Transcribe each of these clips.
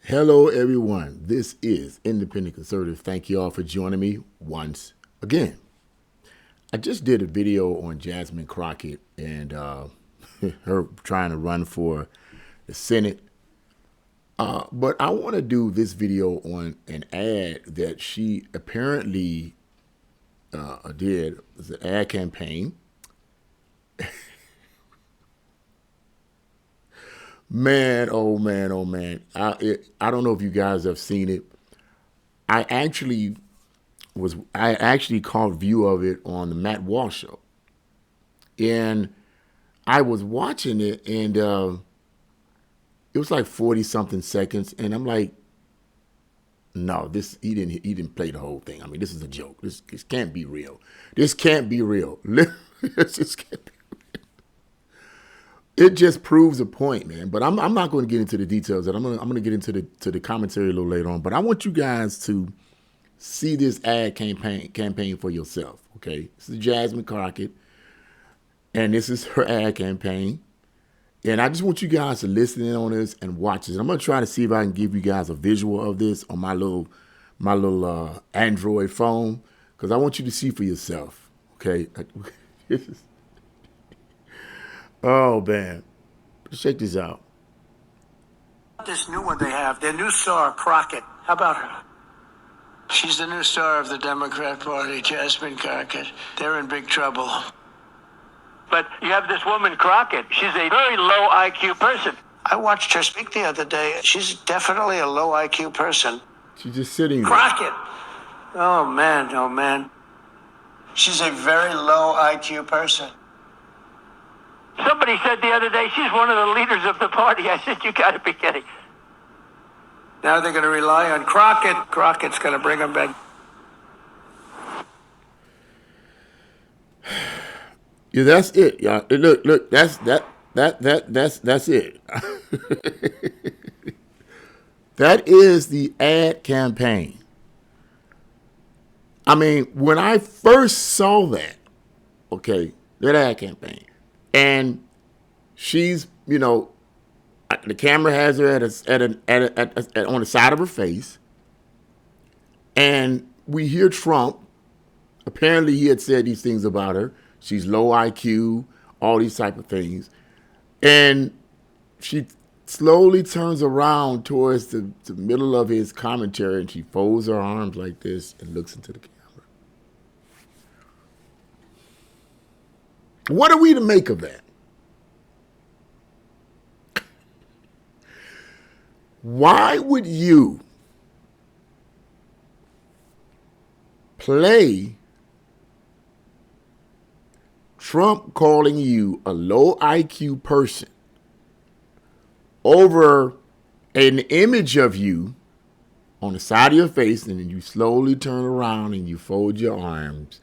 Hello, everyone. This is Independent Conservative. Thank you all for joining me once again. I just did a video on Jasmine Crockett and her trying to run for the Senate. But I want to do this video on an ad that she apparently did. It was an ad campaign. Man, oh man, oh man. I don't know if you guys have seen it. I actually caught view of it on the Matt Walsh show. And I was watching it and it was like 40 something seconds. And I'm like, no, he didn't play the whole thing. I mean, this is a joke. This can't be real. This can't be real. This just can't be. It just proves a point, man. But I'm not going to get into the details. I'm going to get into the commentary a little later on. But I want you guys to see this ad campaign for yourself. Okay, this is Jasmine Crockett, and this is her ad campaign. And I just want you guys to listen in on this and watch this. I'm going to try to see if I can give you guys a visual of this on my little Android phone, because I want you to see for yourself. Okay. Oh, man. Check this out. This new one they have, their new star, Crockett. How about her? She's the new star of the Democrat Party, Jasmine Crockett. They're in big trouble. But you have this woman, Crockett. She's a very low IQ person. I watched her speak the other day. She's definitely a low IQ person. She's just sitting there. Crockett! Oh, man, oh, man. She's a very low IQ person. Somebody said the other day she's one of the leaders of the party. I said, you got to be kidding. Now they're going to rely on Crockett. Crockett's going to bring them back. Yeah, that's it, y'all. Look, that's it. That is the ad campaign. I mean, when I first saw that, okay, that ad campaign, and she's, the camera has her on the side of her face, and we hear Trump. Apparently, he had said these things about her. She's low IQ, all these type of things, and she slowly turns around towards the middle of his commentary, and she folds her arms like this and looks into the camera. What are we to make of that? Why would you play Trump calling you a low IQ person over an image of you on the side of your face, and then you slowly turn around and you fold your arms?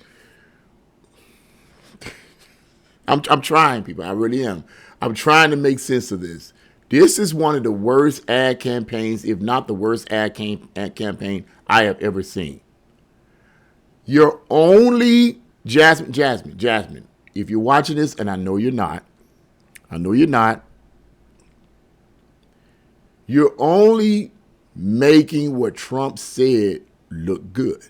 I'm trying, people. I really am. I'm trying to make sense of this. This is one of the worst ad campaigns, if not the worst ad campaign I have ever seen. You're only, Jasmine, if you're watching this, and I know you're not, you're only making what Trump said look good.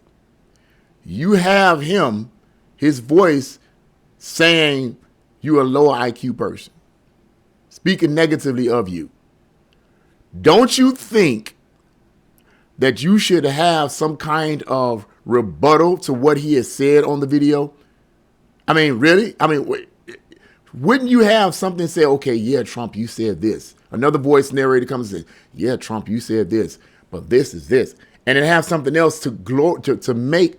You have him, his voice, saying you're a low IQ person, speaking negatively of you. Don't you think that you should have some kind of rebuttal to what he has said on the video? I mean, really? I mean, wouldn't you have something say, okay, yeah, Trump, you said this. Another voice narrator comes and says, yeah, Trump, you said this, but this is this. And then have something else to make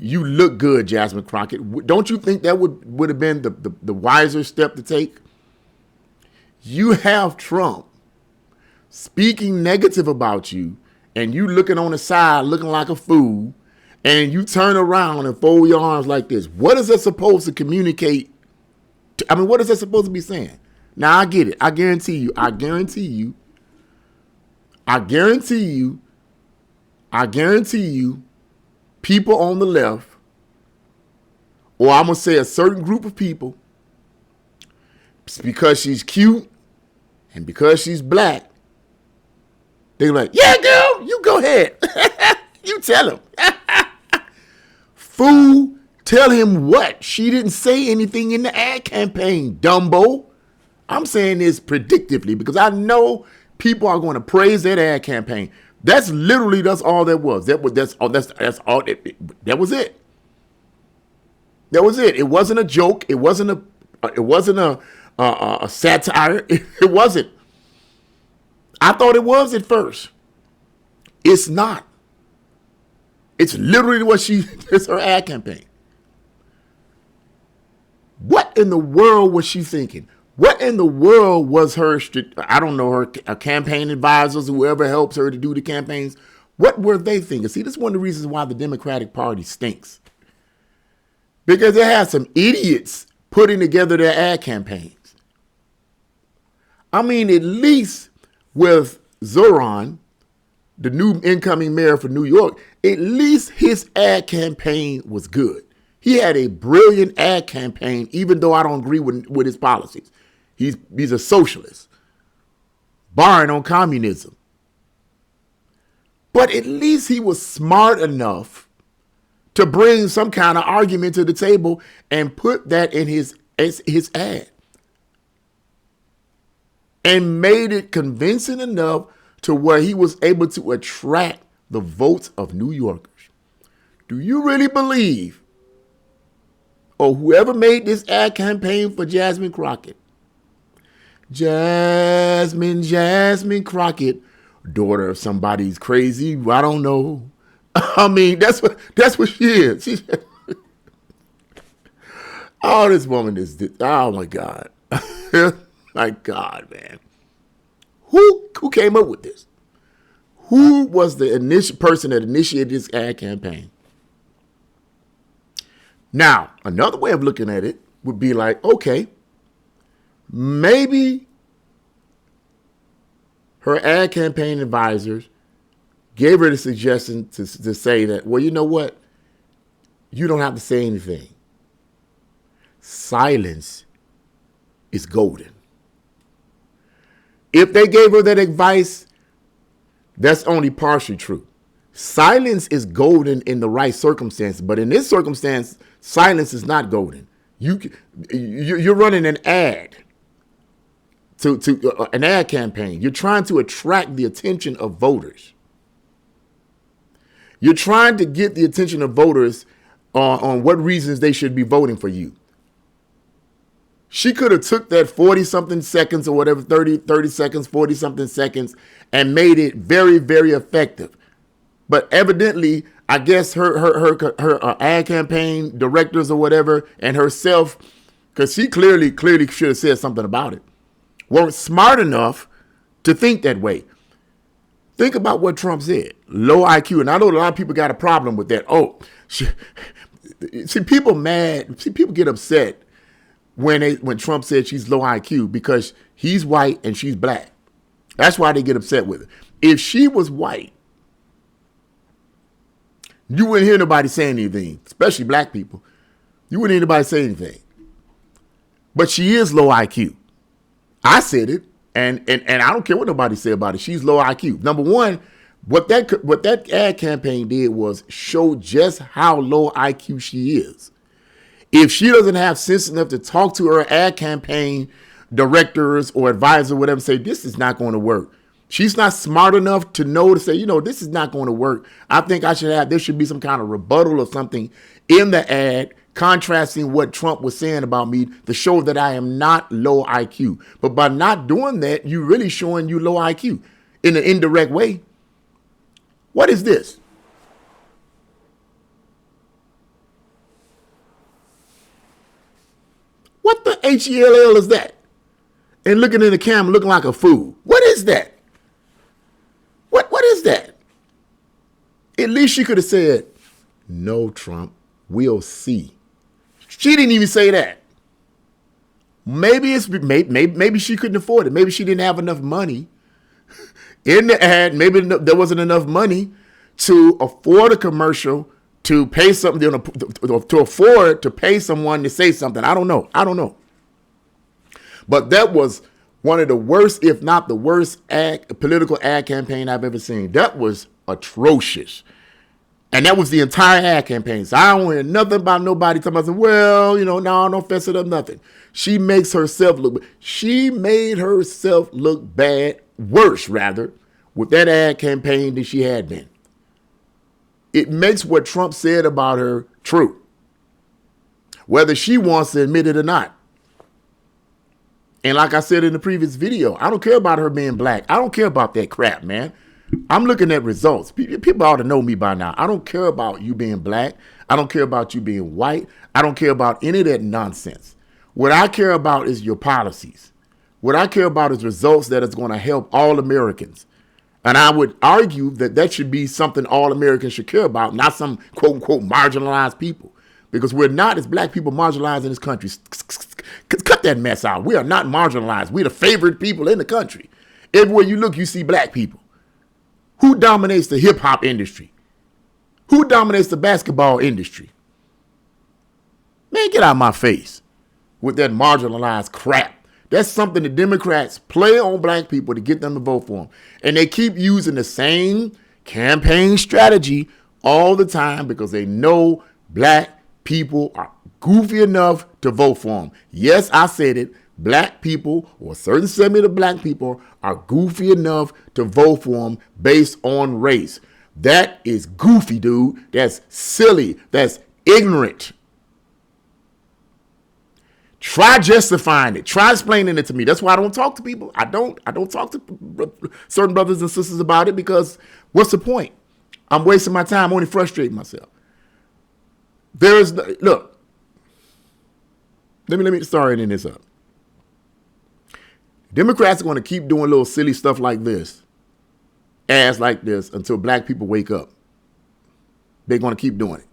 you look good, Jasmine Crockett. Don't you think that would have been the wiser step to take? You have Trump speaking negative about you, and you looking on the side, looking like a fool, and you turn around and fold your arms like this. What is that supposed to communicate? What is that supposed to be saying? Now, I get it. I guarantee you, people on the left, or I'm going to say a certain group of people, because she's cute and because she's black, They were like, yeah, girl, you go ahead. You tell him. Fool, tell him what? She didn't say anything in the ad campaign, Dumbo. I'm saying this predictively because I know people are going to praise that ad campaign. That's all that was. That's all. That was it. That was it. It wasn't a joke. It wasn't a satire. It wasn't. I thought it was at first. It's not. It's literally it's her ad campaign. What in the world was she thinking? What in the world was her, I don't know, her campaign advisors, whoever helps her to do the campaigns, what were they thinking? See, this is one of the reasons why the Democratic Party stinks. Because it has some idiots putting together their ad campaigns. I mean, at least with Zoran, the new incoming mayor for New York, at least his ad campaign was good. He had a brilliant ad campaign, even though I don't agree with his policies. He's a socialist, barring on communism. But at least he was smart enough to bring some kind of argument to the table and put that in his ad. And made it convincing enough to where he was able to attract the votes of New Yorkers. Do you really believe, or whoever made this ad campaign for Jasmine Crockett, Jasmine Crockett, daughter of somebody's crazy, I don't know. I mean, that's what she is. Oh, this woman is, oh my God. My God, man. Who came up with this? Who was the initial person that initiated this ad campaign? Now, another way of looking at it would be like, okay, maybe her ad campaign advisors gave her the suggestion to say that, well, you know what? You don't have to say anything. Silence is golden. If they gave her that advice, that's only partially true. Silence is golden in the right circumstances, but in this circumstance, silence is not golden. You're running an ad to an ad campaign. You're trying to attract the attention of voters. You're trying to get the attention of voters on what reasons they should be voting for you. She could have took that 40-something seconds or whatever, 30 seconds, 40-something seconds, and made it very, very effective. But evidently, I guess her ad campaign directors or whatever, and herself, because she clearly should have said something about it, weren't smart enough to think that way. Think about what Trump said. Low IQ. And I know a lot of people got a problem with that. People mad. See, people get upset when Trump said she's low IQ because he's white and she's black. That's why they get upset with her. If she was white, you wouldn't hear nobody saying anything, especially black people. You wouldn't hear anybody say anything. But she is low IQ. I said it, and I don't care what nobody say about it. She's low IQ. Number one, what that ad campaign did was show just how low IQ she is. If she doesn't have sense enough to talk to her ad campaign directors or advisor, whatever, say this is not going to work. She's not smart enough to know to say, this is not going to work. I think there should be some kind of rebuttal or something in the ad contrasting what Trump was saying about me to show that I am not low IQ. But by not doing that, you're really showing you low IQ in an indirect way. What is this? What the HELL is that? And looking in the camera looking like a fool. What is that? What is that? At least she could have said, no, Trump, we'll see. She didn't even say that. Maybe she couldn't afford it. Maybe she didn't have enough money in the ad. Maybe there wasn't enough money to afford a commercial, to pay something, to afford to pay someone to say something. I don't know. But that was One of the worst, if not the worst political ad campaign I've ever seen. That was atrocious. And that was the entire ad campaign. So I don't hear nothing about nobody talking about, well, no, don't fess it up, nothing. She made herself look bad, worse rather, with that ad campaign than she had been. It makes what Trump said about her true, whether she wants to admit it or not. And like I said in the previous video, I don't care about her being black. I don't care about that crap, man. I'm looking at results. People ought to know me by now. I don't care about you being black. I don't care about you being white. I don't care about any of that nonsense. What I care about is your policies. What I care about is results that is going to help all Americans. And I would argue that that should be something all Americans should care about, not some quote unquote marginalized people. Because we're not, as black people, marginalized in this country. Cut that mess out. We are not marginalized. We're the favorite people in the country. Everywhere you look, you see black people. Who dominates the hip hop industry? Who dominates the basketball industry? Man, get out of my face with that marginalized crap. That's something the Democrats play on black people to get them to vote for them. And they keep using the same campaign strategy all the time because they know black people are goofy enough to vote for them. Yes, I said it. Black people, or a certain segment of black people, are goofy enough to vote for them based on race. That is goofy, dude. That's silly. That's ignorant. Try justifying it. Try explaining it to me. That's why I don't talk to people. I don't talk to certain brothers and sisters about it because what's the point? I'm wasting my time, only frustrating myself. Look. Let me start ending this up. Democrats are going to keep doing little silly stuff like this, ads like this, until black people wake up. They're going to keep doing it.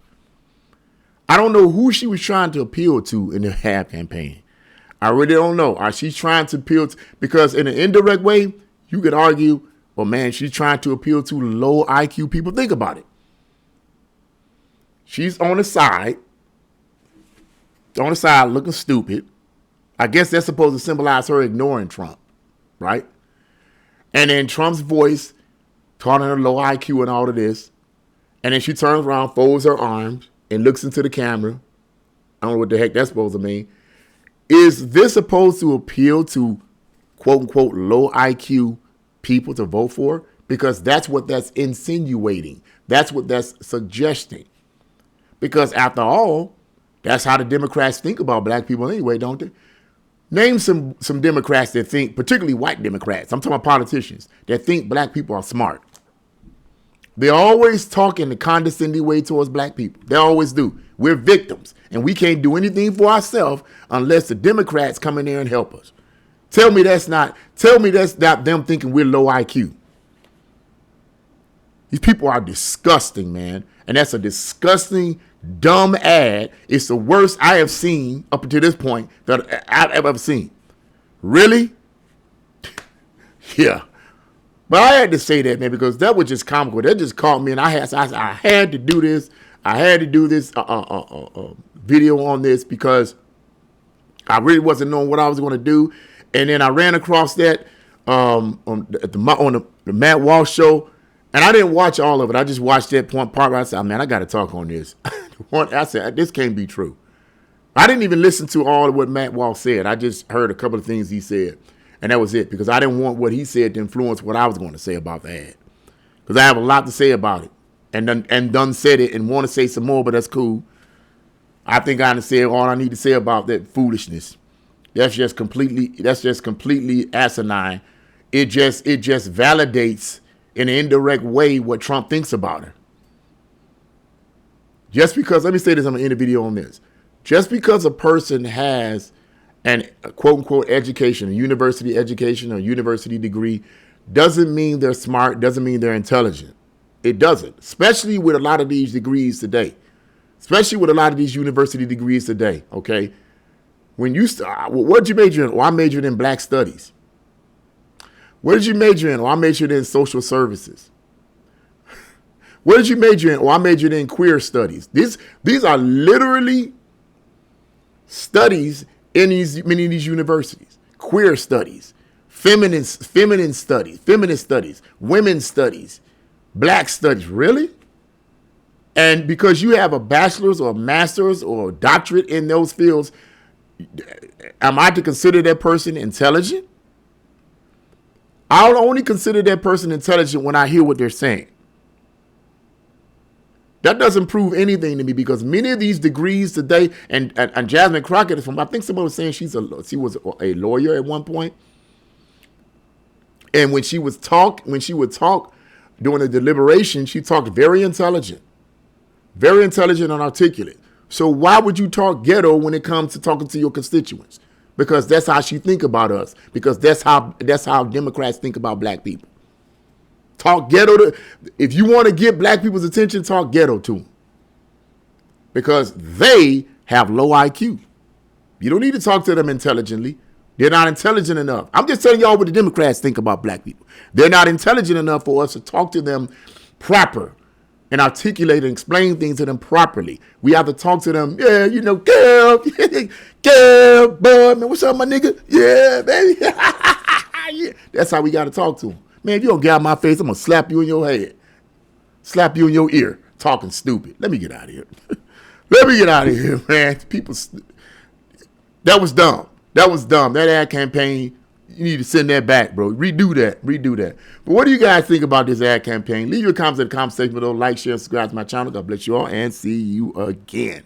I don't know who she was trying to appeal to in the ad campaign. I really don't know. Are she trying to appeal to, because in an indirect way, you could argue, well, man, she's trying to appeal to low IQ people. Think about it. She's on the side looking stupid. I guess that's supposed to symbolize her ignoring Trump, right? And then Trump's voice calling her low IQ and all of this. And then she turns around, folds her arms, and looks into the camera. I don't know what the heck that's supposed to mean. Is this supposed to appeal to quote unquote low IQ people to vote for? Because that's what that's insinuating. That's what that's suggesting. Because after all, that's how the Democrats think about black people anyway, don't they? Name some Democrats that think, particularly white Democrats, I'm talking about politicians, that think black people are smart. They always talk in a condescending way towards black people. They always do. We're victims, and we can't do anything for ourselves unless the Democrats come in there and help us. Tell me that's not them thinking we're low IQ. These people are disgusting, man. And that's a disgusting, dumb ad. It's the worst I have seen up until this point that I've ever seen. Really? Yeah. But I had to say that, man, because that was just comical. That just caught me, and I had to do this. I had to do this video on this because I really wasn't knowing what I was going to do. And then I ran across that on the Matt Walsh show. And I didn't watch all of it. I just watched that part where I said, man, I got to talk on this. I said, this can't be true. I didn't even listen to all of what Matt Walsh said. I just heard a couple of things he said. And that was it, because I didn't want what he said to influence what I was going to say about the ad. Because I have a lot to say about it. And done said it and want to say some more, but that's cool. I think I done said all I need to say about that foolishness. That's just completely asinine. It just validates in an indirect way what Trump thinks about her. Just because, let me say this, I'm going to end the video on this. Just because a person has an quote unquote education, a university education or university degree, doesn't mean they're smart, doesn't mean they're intelligent. It doesn't, especially with a lot of these degrees today. Especially with a lot of these university degrees today, okay? When you start, what did you major in? Well, I majored in black studies. What did you major in? Well, I majored in social services. What did you major in? Well, I majored in queer studies. These are literally studies in many of these universities. Queer studies, feminist studies, women's studies, black studies. Really? And because you have a bachelor's or a master's or a doctorate in those fields, am I to consider that person intelligent? I'll only consider that person intelligent when I hear what they're saying. That doesn't prove anything to me, because many of these degrees today, and Jasmine Crockett is from, I think somebody was saying she was a lawyer at one point. And when she would talk during the deliberation, she talked very intelligent and articulate. So why would you talk ghetto when it comes to talking to your constituents? Because that's how she think about us. Because that's how Democrats think about black people. Talk ghetto if you want to get black people's attention, talk ghetto to them. Because they have low IQ. You don't need to talk to them intelligently. They're not intelligent enough. I'm just telling y'all what the Democrats think about black people. They're not intelligent enough for us to talk to them proper and articulate and explain things to them properly. We have to talk to them, girl, boy, man, what's up, my nigga? Yeah, baby. Yeah. That's how we got to talk to them. Man, if you don't get out of my face, I'm going to slap you in your head. Slap you in your ear, talking stupid. Let me get out of here. Let me get out of here, man. That was dumb. That ad campaign, you need to send that back, bro. Redo that. But what do you guys think about this ad campaign? Leave your comments in the comment section below. Like, share, subscribe to my channel. God bless you all, and see you again.